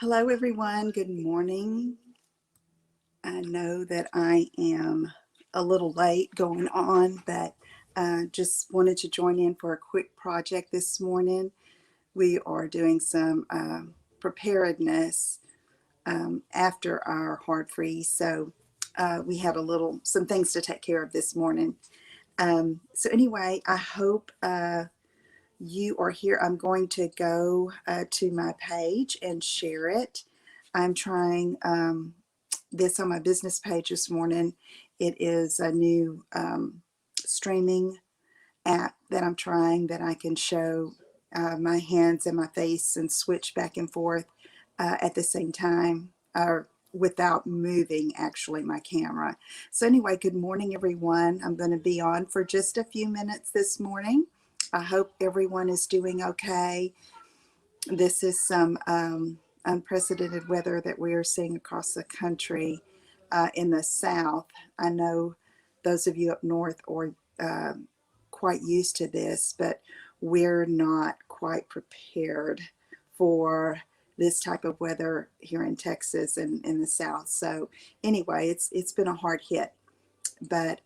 Hello, everyone. Good morning. I know that I am a little late going on, but just wanted to join in for a quick project this morning. We are doing some preparedness after our hard freeze, so we had some things to take care of this morning. So anyway, I hope you are here. I'm going to go to my page and share it. I'm trying this on my business page this morning. It is a new streaming app that I'm trying that I can show my hands and my face and switch back and forth at the same time, or without moving actually my camera. So anyway, good morning everyone. I'm going to be on for just a few minutes this morning. I hope everyone is doing okay. This is some unprecedented weather that we are seeing across the country. In the South, I know those of you up north are quite used to this, but we're not quite prepared for this type of weather here in Texas and in the South. So anyway, it's been a hard hit, but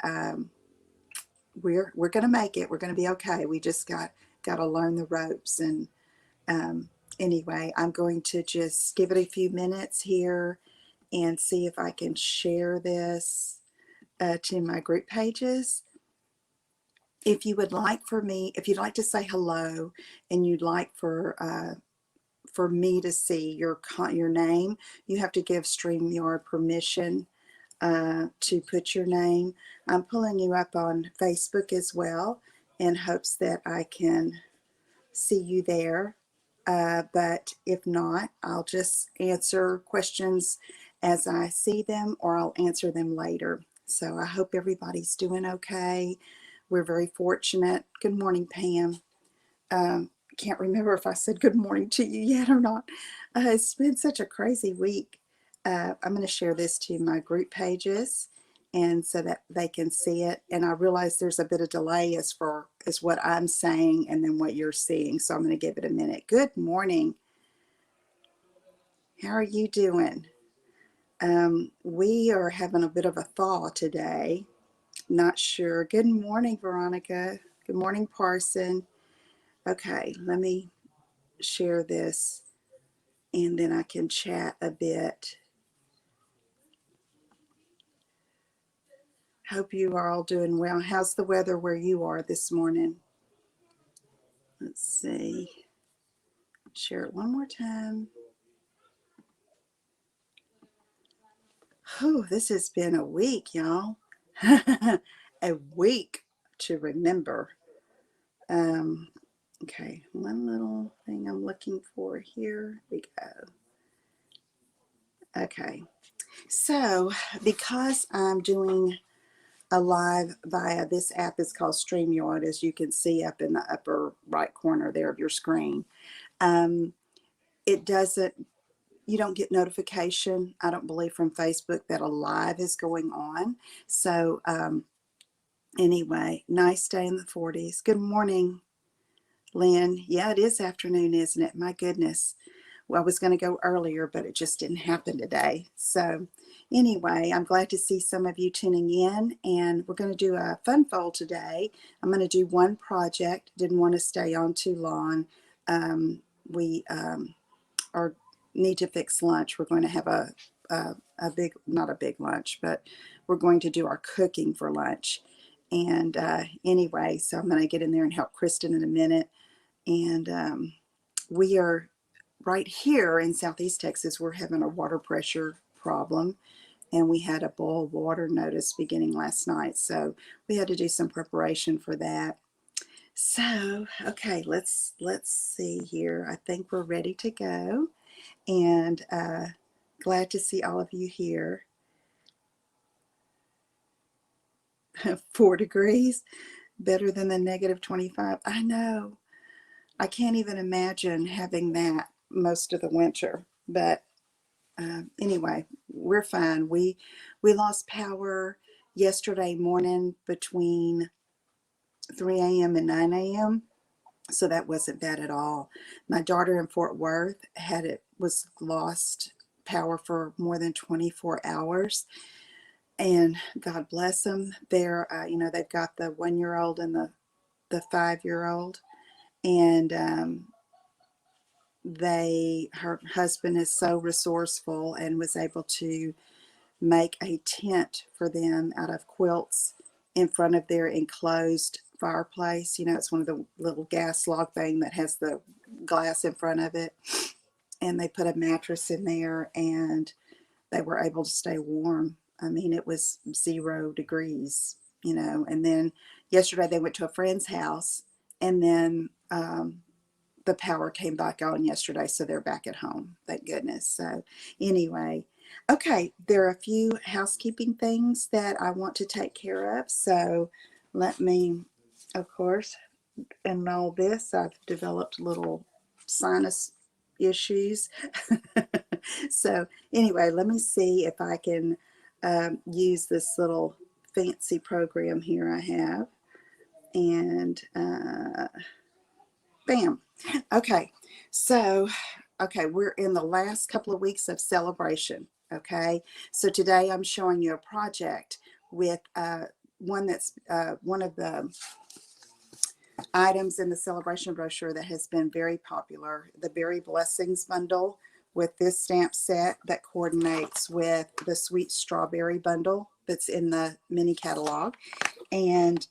we're going to make it. We're going to be okay. We just got to learn the ropes. And um, anyway, I'm going to just give it a few minutes here and see if I can share this to my group pages. If you'd like to say hello and you'd like for me to see your name, you have to give StreamYard permission to put your name. I'm pulling you up on Facebook as well in hopes that I can see you there. But if not, I'll just answer questions as I see them, or I'll answer them later. So I hope everybody's doing okay. We're very fortunate. Good morning, Pam. Can't remember if I said good morning to you yet or not. It's been such a crazy week. I'm going to share this to my group pages and so that they can see it. And I realize there's a bit of delay as what I'm saying and then what you're seeing. So I'm going to give it a minute. Good morning. How are you doing? We are having a bit of a thaw today. Not sure. Good morning, Veronica. Good morning, Parson. Okay, let me share this and then I can chat a bit. Hope you are all doing well. How's the weather where you are this morning? Let's see. Share it one more time. Oh, this has been a week, y'all. A week to remember. Um, okay, one little thing I'm looking for here. We go. Okay, so because I'm doing a live via this app is called StreamYard, as you can see up in the upper right corner there of your screen. Um, it doesn't, you don't get notification, I don't believe, from Facebook that a live is going on. So anyway, nice day in the 40s. Good morning, Lynn. Yeah, it is afternoon, isn't it? My goodness. Well, I was going to go earlier, but it just didn't happen today. So anyway, I'm glad to see some of you tuning in, and we're going to do a fun fold today. I'm going to do one project. Didn't want to stay on too long. We are need to fix lunch. We're going to have a big, not a big lunch, but we're going to do our cooking for lunch. And anyway, so I'm going to get in there and help Kristen in a minute. And we are right here in Southeast Texas, we're having a water pressure problem, and we had a boil water notice beginning last night. So we had to do some preparation for that. So, okay, let's see here. I think we're ready to go, and glad to see all of you here. 4 degrees, better than the negative 25. I know. I can't even imagine having that most of the winter, but anyway, we're fine. We lost power yesterday morning between 3 a.m. and 9 a.m. So that wasn't bad at all. My daughter in Fort Worth was lost power for more than 24 hours. And God bless them. They've got the 1 year old and the 5 year old. And her husband is so resourceful and was able to make a tent for them out of quilts in front of their enclosed fireplace. It's one of the little gas log thing that has the glass in front of it. And they put a mattress in there and they were able to stay warm. I mean, it was 0 degrees, and then yesterday they went to a friend's house, and then the power came back on yesterday, so they're back at home, thank goodness. So anyway, okay, there are a few housekeeping things that I want to take care of. So let me, of course, in all this, I've developed little sinus issues. So anyway, let me see if I can use this little fancy program here I have. And bam. Okay. So, okay, we're in the last couple of weeks of celebration. Okay. So today I'm showing you a project with one of the items in the celebration brochure that has been very popular, the Berry Blessings bundle, with this stamp set that coordinates with the Sweet Strawberry bundle that's in the mini catalog. And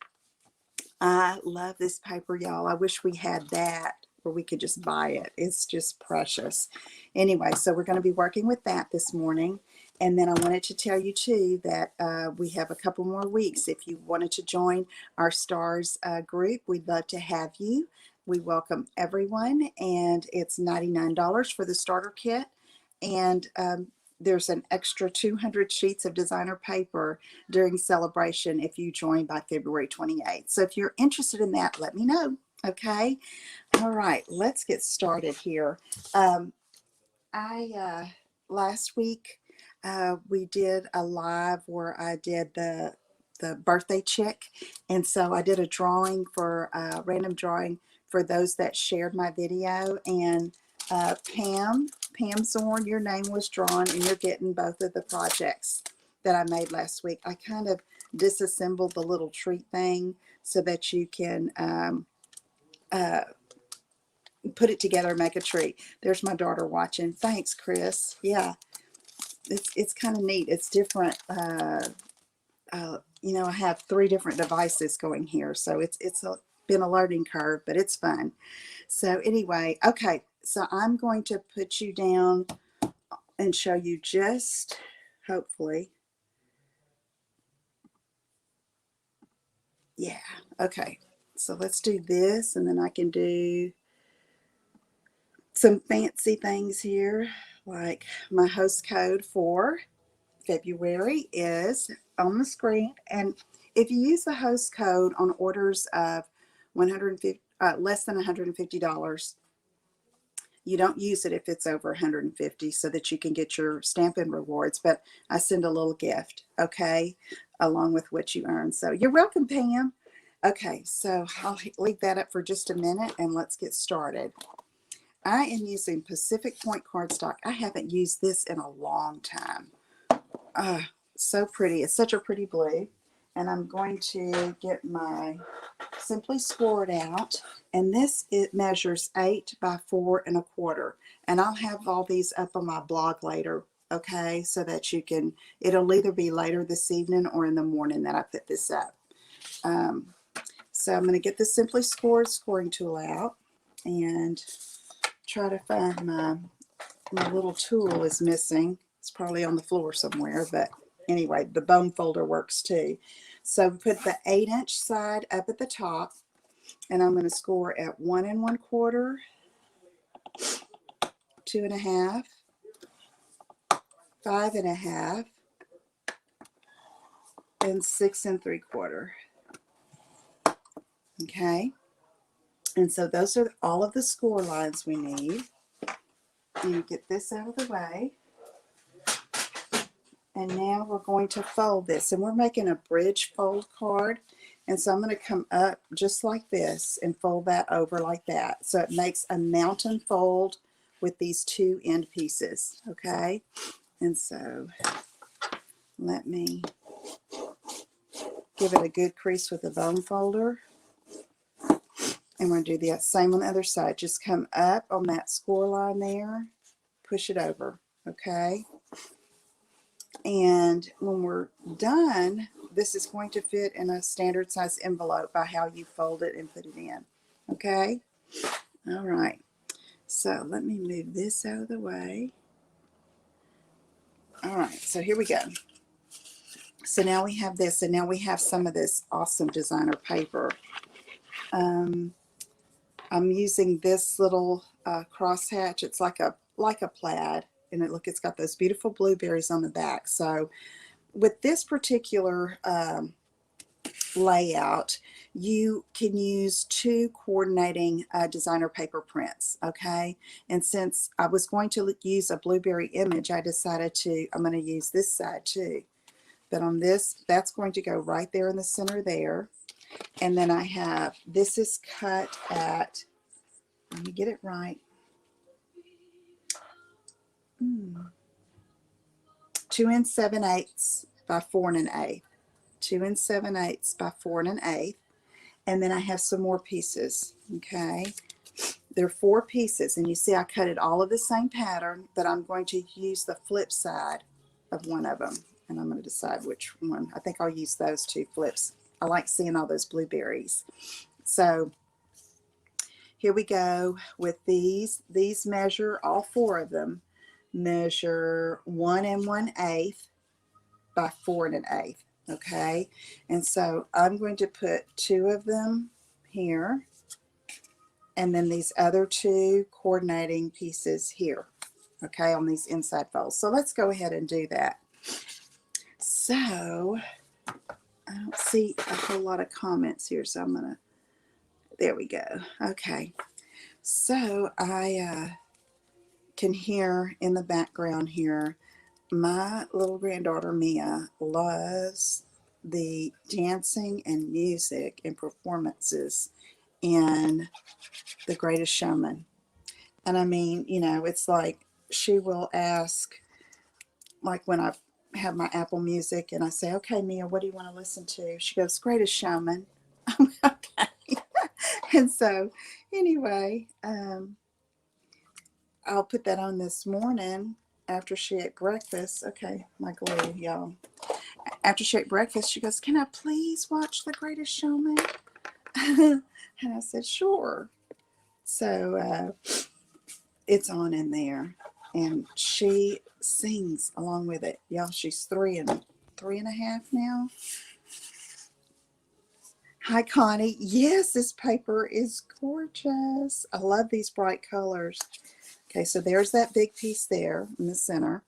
I love this paper, y'all. I wish we had that where we could just buy it. It's just precious. Anyway, so we're going to be working with that this morning. And then I wanted to tell you too that we have a couple more weeks. If you wanted to join our STARS group, we'd love to have you. We welcome everyone, and it's $99 for the starter kit. And there's an extra 200 sheets of designer paper during celebration if you join by February 28th. So if you're interested in that, let me know. Okay. All right, let's get started here. Last week we did a live where I did the birthday chick, and so I did a drawing for random drawing for those that shared my video. And Pam Zorn, your name was drawn, and you're getting both of the projects that I made last week. I kind of disassembled the little treat thing so that you can put it together and make a treat. There's my daughter watching. Thanks, Chris. Yeah, it's kind of neat. It's different. I have 3 different devices going here, so been a learning curve, but it's fun. So anyway, okay, so I'm going to put you down and show you just, hopefully, yeah, okay. So let's do this, and then I can do some fancy things here, like my host code for February is on the screen. And if you use the host code on orders of less than $150, you don't use it if it's over 150, so that you can get your Stampin' rewards. But I send a little gift, okay, along with what you earn. So you're welcome, Pam. Okay, so I'll leave that up for just a minute and let's get started. I am using Pacific Point cardstock. I haven't used this in a long time. So pretty. It's such a pretty blue. And I'm going to get my Simply Scored out. And it measures 8 by 4 1/4. And I'll have all these up on my blog later, okay? So that it'll either be later this evening or in the morning that I put this up. So I'm going to get the Simply Scored scoring tool out and try to find my little tool is missing. It's probably on the floor somewhere, but anyway, the bone folder works too. So put the 8-inch side up at the top, and I'm going to score at 1 1/4, 2 1/2, 5 1/2, and 6 3/4. Okay, and so those are all of the score lines we need. And get this out of the way. And now we're going to fold this, and we're making a bridge fold card. And so I'm going to come up just like this and fold that over like that. So it makes a mountain fold with these two end pieces, okay? And so let me give it a good crease with the bone folder. And we're going to do the same on the other side. Just come up on that score line there, push it over, okay? And when we're done, this is going to fit in a standard size envelope by how you fold it and put it in, okay? All right, so let me move this out of the way. All right, so here we go. So now we have this, and now we have some of this awesome designer paper. I'm using this little crosshatch. It's like a plaid, and it's got those beautiful blueberries on the back. So with this particular layout, you can use two coordinating designer paper prints, okay? And since I was going to use a blueberry image, I decided I'm going to use this side too. But on this, that's going to go right there in the center there. And then I have, this is cut at, let me get it right, 2 7/8 by 4 1/8. 2 7/8 by 4 1/8. And then I have some more pieces, okay? There are 4 pieces, and you see I cut it all of the same pattern, but I'm going to use the flip side of one of them, and I'm going to decide which one. I think I'll use those 2 flips. I like seeing all those blueberries. So here we go with these. These measure, all 4 of them, measure 1 1/8 by 4 1/8. Okay, and so I'm going to put 2 of them here, and then these other 2 coordinating pieces here, okay, on these inside folds. So let's go ahead and do that. So I don't see a whole lot of comments here, so I'm gonna, there we go. Okay, so I can hear in the background here, my little granddaughter Mia loves the dancing and music and performances in The Greatest Showman. And I mean, you know, it's like she will ask, like when I have my Apple Music and I say, okay, Mia, what do you want to listen to? She goes, Greatest Showman. Okay. And so anyway, I'll put that on this morning after she ate breakfast. Okay, my glue, y'all. After she ate breakfast, she goes, can I please watch The Greatest Showman? And I said, sure. So it's on in there, and she sings along with it. Y'all, she's 3 1/2 now. Hi, Connie. Yes, this paper is gorgeous. I love these bright colors. Okay, so there's that big piece there in the center.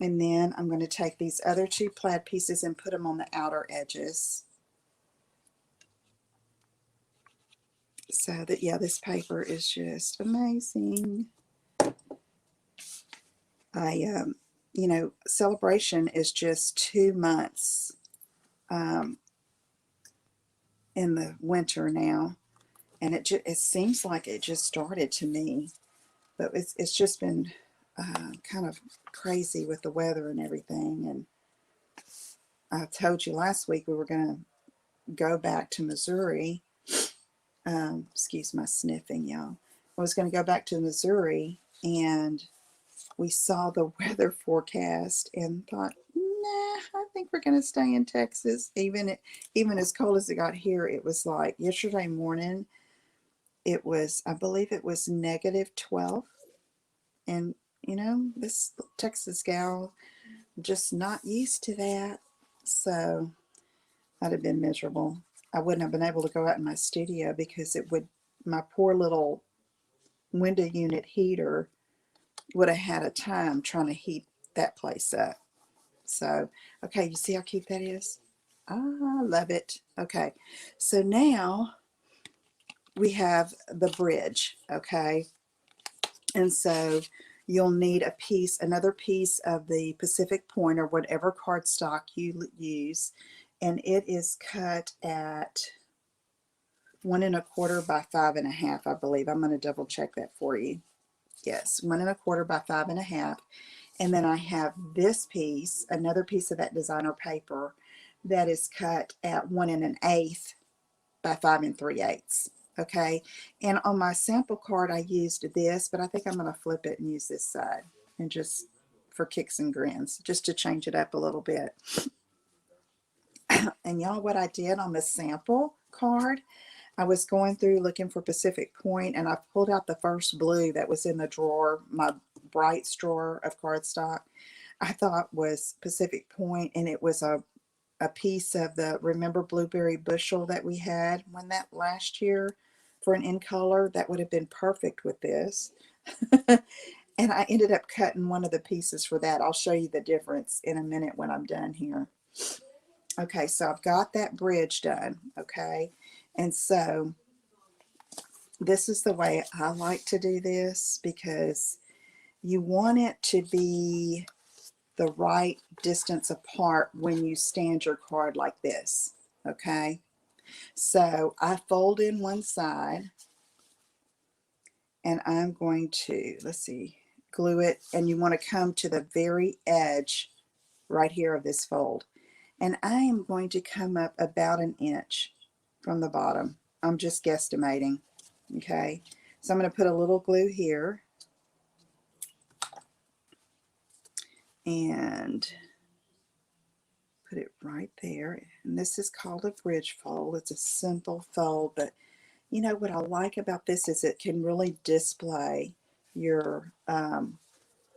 And then I'm going to take these other 2 plaid pieces and put them on the outer edges. So that, yeah, this paper is just amazing. You know, Celebration is just 2 months in the winter now. And it seems like it just started to me. But it's just been kind of crazy with the weather and everything. And I told you last week we were going to go back to Missouri. Excuse my sniffing, y'all. I was going to go back to Missouri, and we saw the weather forecast and thought, nah, I think we're going to stay in Texas. Even as cold as it got here, it was like yesterday morning, it was, I believe it was -12. And, you know, this Texas gal, just not used to that. So I'd have been miserable. I wouldn't have been able to go out in my studio because my poor little window unit heater would have had a time trying to heat that place up. So, okay, you see how cute that is? I love it. Okay, so now we have the bridge, okay? And so you'll need another piece of the Pacific Point or whatever cardstock you use, and it is cut at 1¼ by 5½, I believe. I'm going to double check that for you. Yes, 1¼ by 5½. And then I have this piece, another piece of that designer paper that is cut at 1⅛ by 5�3/8. Okay, and on my sample card I used this, but I think I'm going to flip it and use this side, and just for kicks and grins, just to change it up a little bit. And y'all, what I did on the sample card, I was going through looking for Pacific Point, and I pulled out the first blue that was in the drawer, my Brights drawer of cardstock. I thought was Pacific Point, and it was a piece of the, remember Blueberry Bushel that we had when that last year for an in color? That would have been perfect with this. And I ended up cutting one of the pieces for that. I'll show you the difference in a minute when I'm done here. Okay, so I've got that bridge done, okay? And so this is the way I like to do this, because you want it to be the right distance apart when you stand your card like this, okay? So I fold in one side, and I'm going to, let's see, glue it, and you want to come to the very edge right here of this fold. And I am going to come up about 1 inch from the bottom. I'm just guesstimating, okay? So I'm going to put a little glue here, and put it right there. And this is called a bridge fold. It's a simple fold, but you know what I like about this is it can really display your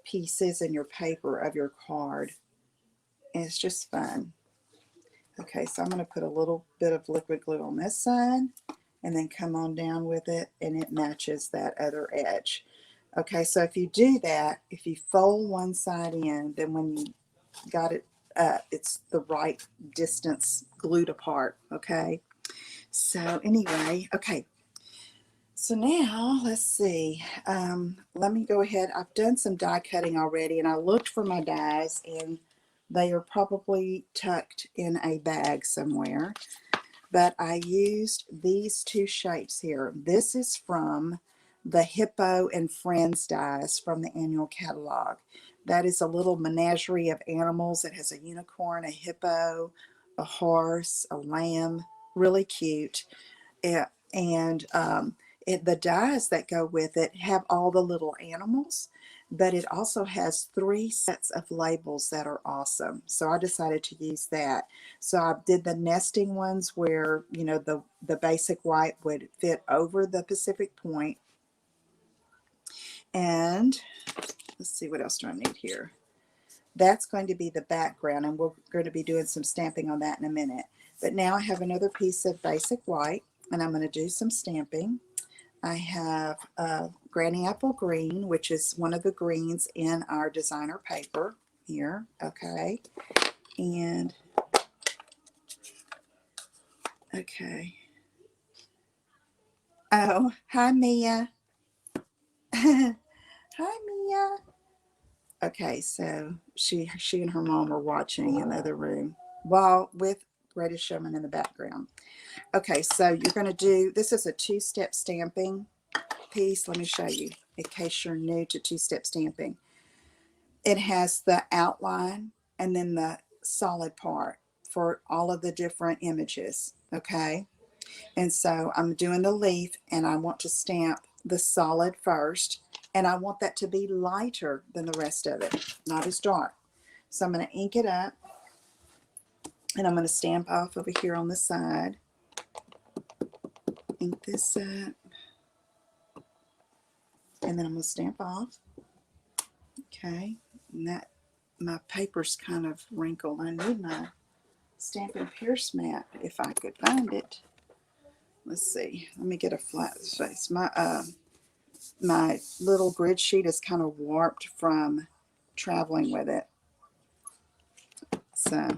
pieces and your paper of your card. And it's just fun. Okay, so I'm going to put a little bit of liquid glue on this side, and then come on down with it, and it matches that other edge. Okay, so if you do that, if you fold one side in, then when you got it up, it's the right distance glued apart. Okay, so anyway, okay, so now let's see, let me go ahead. I've done some die cutting already, and I looked for my dies, and they are probably tucked in a bag somewhere. But I used these two shapes here. This is from the Hippo and Friends dies from the annual catalog. That is a little menagerie of animals. It has a unicorn, a hippo, a horse, a lamb. Really cute. And the dies that go with it have all the little animals, but it also has 3 sets of labels that are awesome. So I decided to use that. So I did the nesting ones where, you know, the basic white would fit over the Pacific Point. And let's see, what else do I need here? That's going to be the background, and we're going to be doing some stamping on that in a minute. But now I have another piece of basic white, and I'm going to do some stamping. I have Granny Apple Green, which is one of the greens in our designer paper here, okay? And, okay. Oh, hi, Mia. Hi, Mia. Okay, so she and her mom are watching in the other room, while with Greatest Showman in the background. Okay, so you're going to do, this is a 2-step stamping piece. Let me show you in case you're new to 2-step stamping. It has the outline and then the solid part for all of the different images, okay? And so I'm doing the leaf, and I want to stamp the solid first, and I want that to be lighter than the rest of it, not as dark. So I'm going to ink it up, and I'm going to stamp off over here on the side. Ink this up, and then I'm going to stamp off. Okay, and that, my paper's kind of wrinkled. I need my Stampin' Pierce mat if I could find it. Let's see. Let me get a flat face. My little grid sheet is kind of warped from traveling with it. So,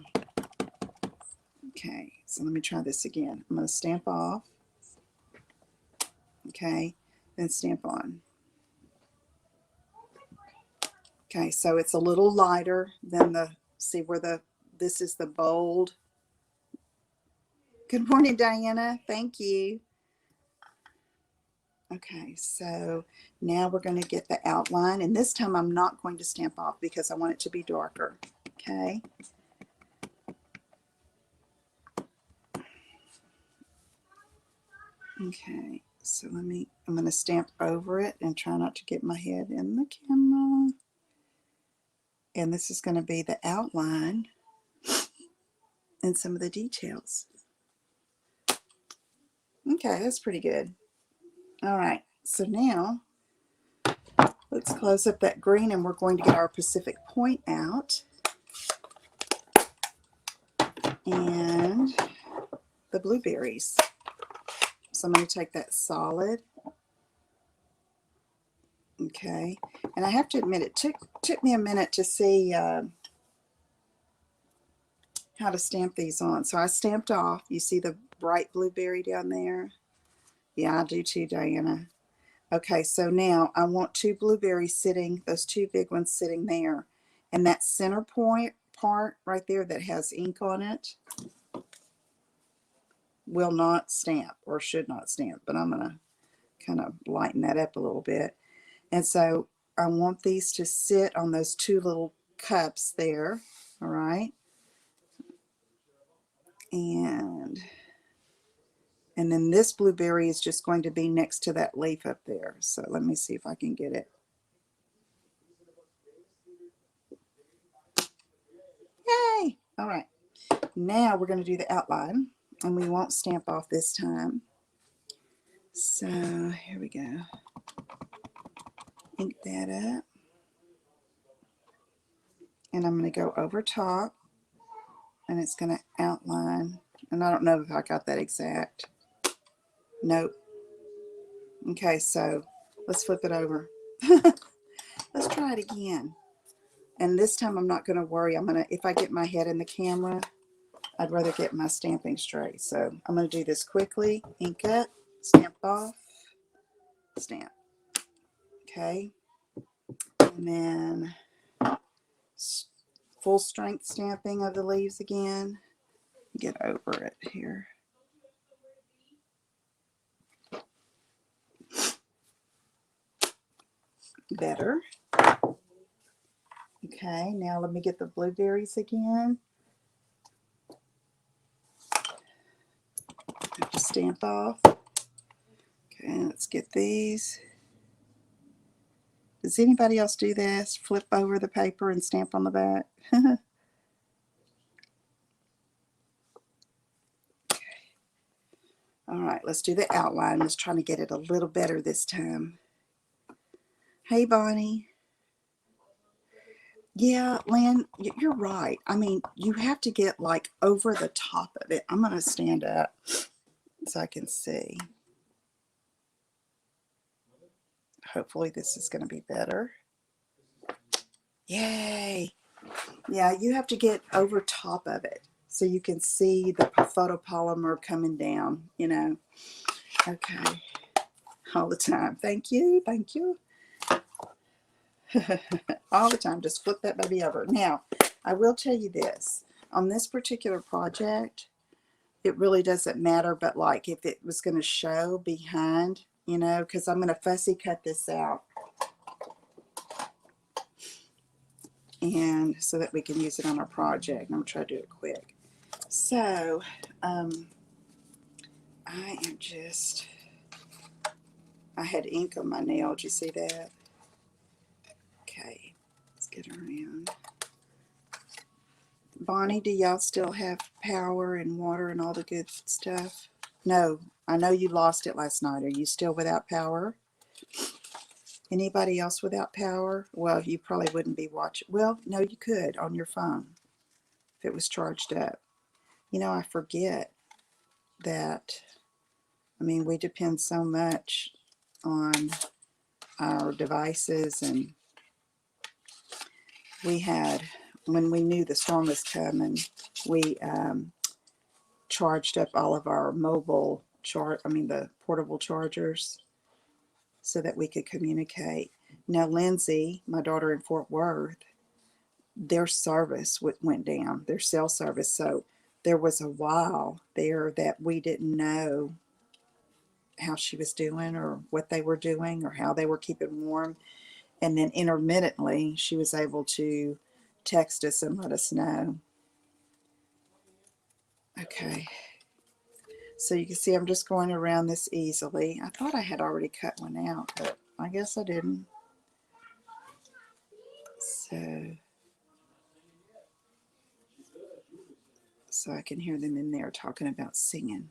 okay. So let me try this again. I'm going to stamp off. Okay. Then stamp on. Okay, so it's a little lighter than the, see where this is the bold. Good morning, Diana. Thank you. Okay, so now we're going to get the outline, and this time I'm not going to stamp off because I want it to be darker. Okay. Okay, so I'm going to stamp over it and try not to get my head in the camera. And this is going to be the outline and some of the details. Okay, that's pretty good. All right, so now let's close up that green, and we're going to get our Pacific Point out and the blueberries. So I'm going to take that solid. Okay, and I have to admit it took me a minute to see how to stamp these on. So I stamped off. You see the bright blueberry down there? Yeah, I do too, Diana. Okay, so now I want two blueberries sitting, those two big ones sitting there. And that center point part right there that has ink on it will not stamp, or should not stamp, but I'm going to kind of lighten that up a little bit. And so I want these to sit on those two little cups there, all right? And then this blueberry is just going to be next to that leaf up there. So let me see if I can get it. Yay! All right. Now we're going to do the outline, and we won't stamp off this time. So here we go. Ink that up. And I'm going to go over top, and it's going to outline. And I don't know if I got that exact. Nope. Okay, so let's flip it over. Let's try it again. And this time I'm not going to worry. If I get my head in the camera, I'd rather get my stamping straight. So I'm going to do this quickly. Ink up, stamp off, stamp. Okay. And then full strength stamping of the leaves again. Get over it here. Better. Okay, now let me get the blueberries again. Have to stamp off. Okay, let's get these. Does anybody else do this? Flip over the paper and stamp on the back? Okay. All right, let's do the outline. Let's try to get it a little better this time. Hey, Bonnie. Yeah, Lynn, you're right. I mean, you have to get like over the top of it. I'm going to stand up so I can see. Hopefully this is going to be better. Yay. Yeah, you have to get over top of it so you can see the photopolymer coming down, you know. Okay. All the time. Thank you. Thank you. All the time. Just flip that baby over. Now, I will tell you this. On this particular project, it really doesn't matter, but like if it was going to show behind, you know, because I'm going to fussy cut this out. And so that we can use it on our project. I'm going to try to do it quick. So, I had ink on my nail. Did you see that? Okay, let's get around. Bonnie, do y'all still have power and water and all the good stuff? No, I know you lost it last night. Are you still without power? Anybody else without power? Well, you probably wouldn't be watching. Well, no, you could on your phone if it was charged up. You know, I forget that, I mean, we depend so much on our devices, and we had, when we knew the storm was coming, we charged up all of our the portable chargers so that we could communicate. Now, Lindsay, my daughter in Fort Worth, their service went down, their cell service. So there was a while there that we didn't know how she was doing or what they were doing or how they were keeping warm. And then intermittently, she was able to text us and let us know. Okay. So you can see I'm just going around this easily. I thought I had already cut one out, but I guess I didn't. So I can hear them in there talking about singing.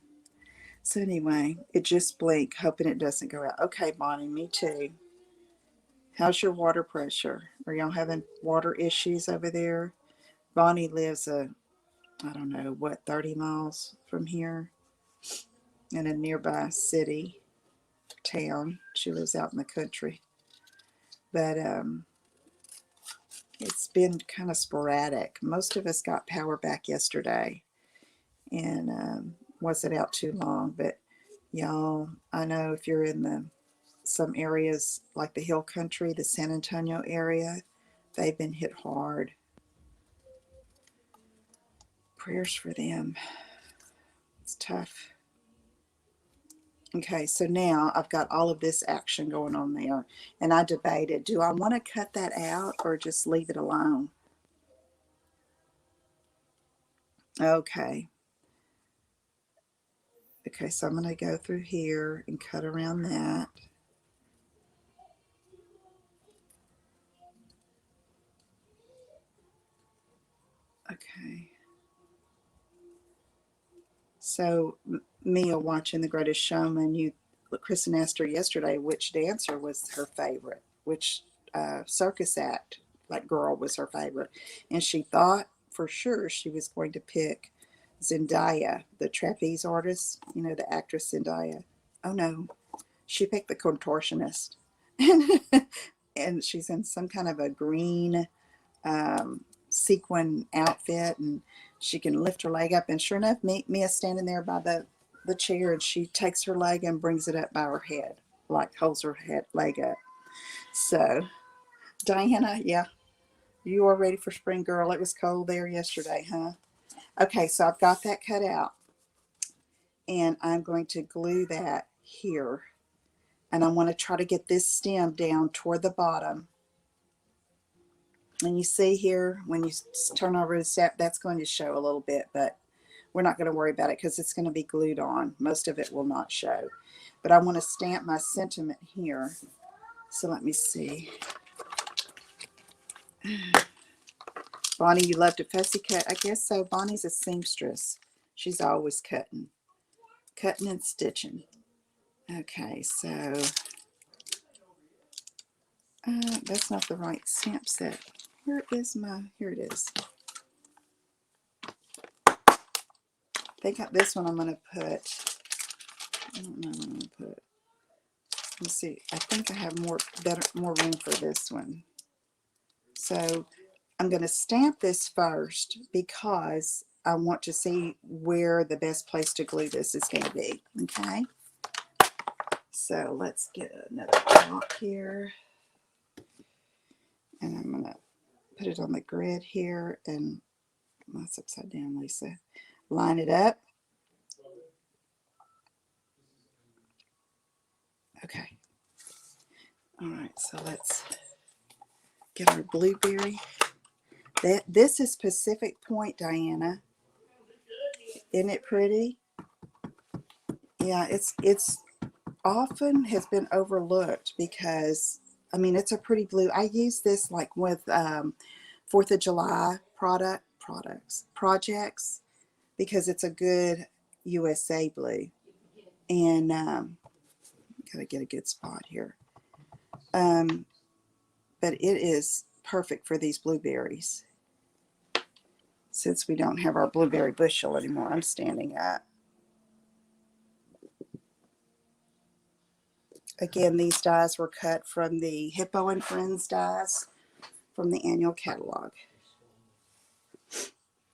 So anyway, it just blinked, hoping it doesn't go out. Okay, Bonnie, me too. How's your water pressure? Are y'all having water issues over there? Bonnie lives I don't know, what, 30 miles from here in a nearby city, town. She lives out in the country. But it's been kind of sporadic. Most of us got power back yesterday and wasn't out too long. But y'all, I know if you're in some areas like the Hill Country, the San Antonio area, they've been hit hard. Prayers for them. It's tough. Okay, so now I've got all of this action going on there, and I debated, do I want to cut that out or just leave it alone? Okay. Okay, so I'm going to go through here and cut around that. Okay. So Mia watching The Greatest Showman, Kristen asked her yesterday which dancer was her favorite, which circus act, like girl, was her favorite, and she thought for sure she was going to pick Zendaya, the trapeze artist, the actress Zendaya. Oh no, she picked the contortionist, and she's in some kind of a green sequin outfit, and she can lift her leg up, and sure enough, Mia's standing there by the chair, and she takes her leg and brings it up by her head, like holds her leg up. So Diana, yeah, you are ready for spring, girl. It was cold there yesterday, huh? Okay, so I've got that cut out, and I'm going to glue that here, and I want to try to get this stem down toward the bottom. And you see here, when you turn over the step, that's going to show a little bit, but we're not going to worry about it because it's going to be glued on. Most of it will not show. But I want to stamp my sentiment here. So let me see. Bonnie, you love to fussy cut? I guess so. Bonnie's a seamstress. She's always cutting. Cutting and stitching. Okay, so that's not the right stamp set. Here it is. I think this one I'm going to put, I don't know what I'm going to put. Let's see, I think I have more room for this one. So I'm going to stamp this first because I want to see where the best place to glue this is going to be. Okay. So let's get another chalk here. And I'm going to put it on the grid here. And that's upside down, Lisa. Line it up. Okay. All right. So let's get our blueberry. This is Pacific Point, Diana. Isn't it pretty? Yeah, it's often has been overlooked because, I mean, it's a pretty blue. I use this like with 4th of July projects because it's a good USA blue. And gotta get a good spot here. But it is perfect for these blueberries. Since we don't have our blueberry bushel anymore, I'm standing up. Again, these dies were cut from the Hippo and Friends dies from the annual catalog.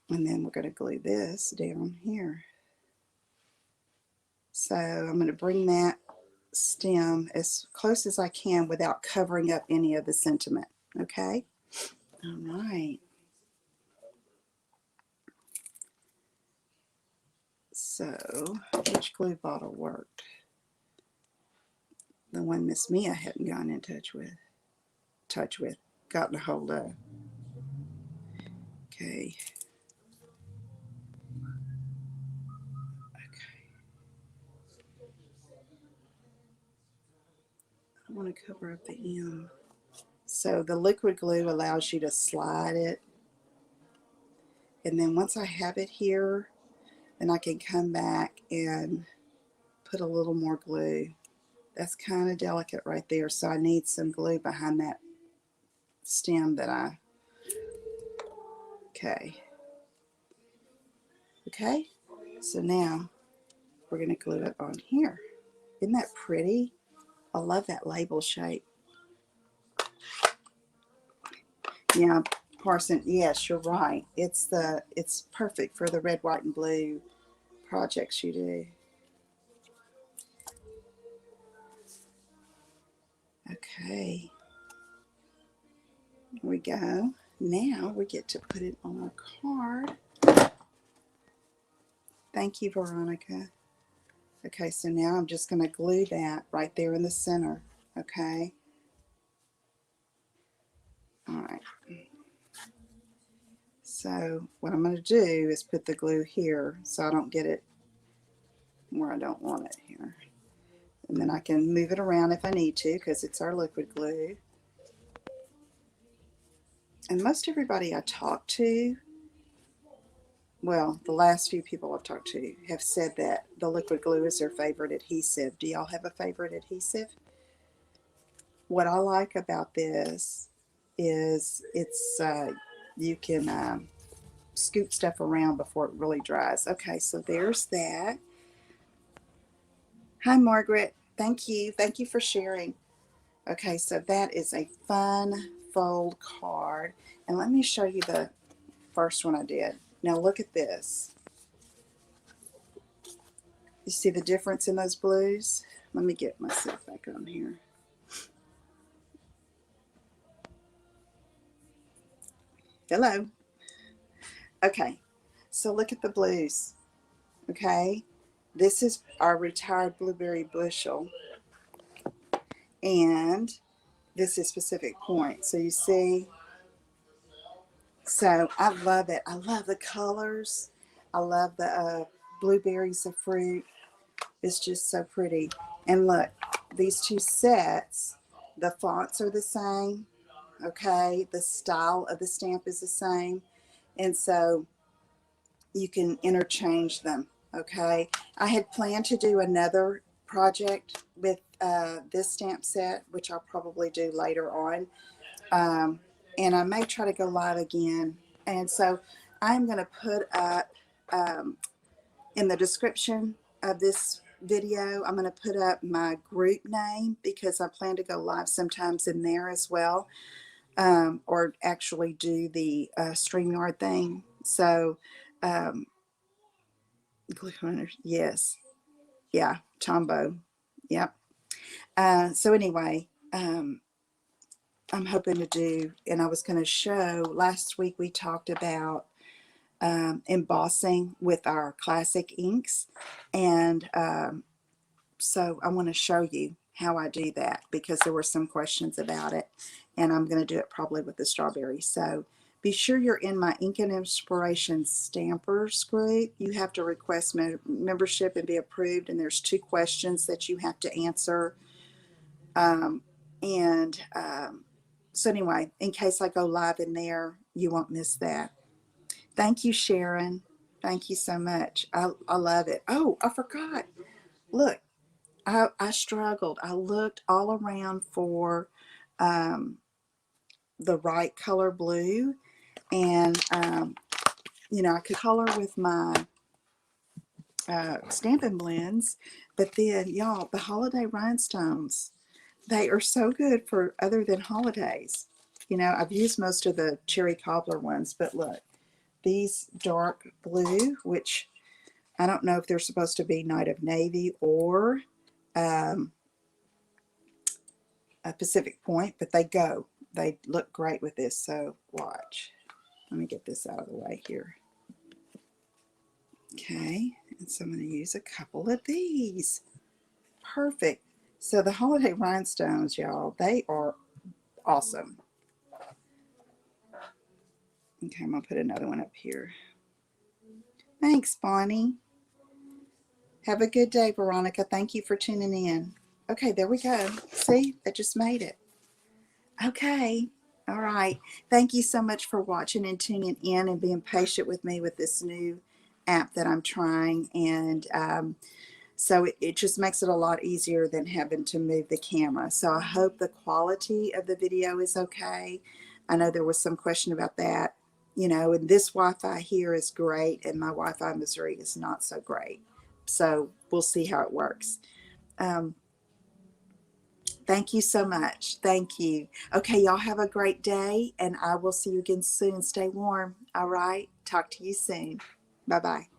And then we're going to glue this down here. So I'm going to bring that stem as close as I can without covering up any of the sentiment. Okay? All right. So, which glue bottle worked? The one Miss Mia hadn't gotten in touch with, gotten a hold of. Okay. I want to cover up the M. So the liquid glue allows you to slide it. And then once I have it here, then I can come back and put a little more glue. That's kind of delicate right there. So I need some glue behind that stem that okay. Okay. So now we're going to glue it on here. Isn't that pretty? I love that label shape. Yeah, Parson, yes, you're right. It's perfect for the red, white, and blue projects you do. Okay. Here we go. Now we get to put it on our card. Thank you, Veronica. Okay, so now I'm just going to glue that right there in the center. Okay. All right. So what I'm going to do is put the glue here so I don't get it where I don't want it here. And then I can move it around if I need to because it's our liquid glue. And most everybody I talk to, well, the last few people I've talked to have said that the liquid glue is their favorite adhesive. Do y'all have a favorite adhesive? What I like about this is you can scoop stuff around before it really dries. Okay, so there's that. Hi, Margaret. Thank you. Thank you for sharing. Okay, so that is a fun fold card. And let me show you the first one I did. Now look at this. You see the difference in those blues? Let me get myself back on here. Hello. Okay, so look at the blues. Okay, this is our retired blueberry bushel, and this is Pacific Point. So you see, so I love it. I love the colors. I love the blueberries of fruit. It's just so pretty. And look, these two sets, the fonts are the same. Okay, the style of the stamp is the same, and so you can interchange them. Okay, I had planned to do another project with this stamp set, which I'll probably do later on, and I may try to go live again. And so I'm going to put up in the description of this video, I'm going to put up my group name because I plan to go live sometimes in there as well, or actually do the StreamYard thing. So glue hunters, yes, yeah, Tombow, yep. So anyway, I'm hoping to do, and I was going to show, last week we talked about embossing with our classic inks, and so I want to show you how I do that because there were some questions about it, and I'm going to do it probably with the strawberry. So be sure you're in my Ink and Inspiration Stampers group. You have to request membership and be approved, and there's 2 questions that you have to answer. So anyway, in case I go live in there, you won't miss that. Thank you, Sharon. Thank you so much. I love it. Oh, I forgot. Look, I struggled. I looked all around for the right color blue, and I could color with my Stampin' blends, but then y'all, the holiday rhinestones, they are so good for other than holidays. I've used most of the cherry cobbler ones, but look, these dark blue, which I don't know if they're supposed to be Night of Navy or a Pacific Point, but they look great with this. So watch. Let me get this out of the way here. Okay, and so I'm going to use a couple of these. Perfect. So the holiday rhinestones, y'all, they are awesome. Okay, I'm going to put another one up here. Thanks, Bonnie. Have a good day, Veronica. Thank you for tuning in. Okay, there we go. See, I just made it. Okay. All right. Thank you so much for watching and tuning in and being patient with me with this new app that I'm trying. And so it just makes it a lot easier than having to move the camera. So I hope the quality of the video is okay. I know there was some question about that. You know, and this Wi-Fi here is great, and my Wi-Fi in Missouri is not so great. So we'll see how it works. Thank you so much. Thank you. Okay, y'all have a great day, and I will see you again soon. Stay warm. All right. Talk to you soon. Bye-bye.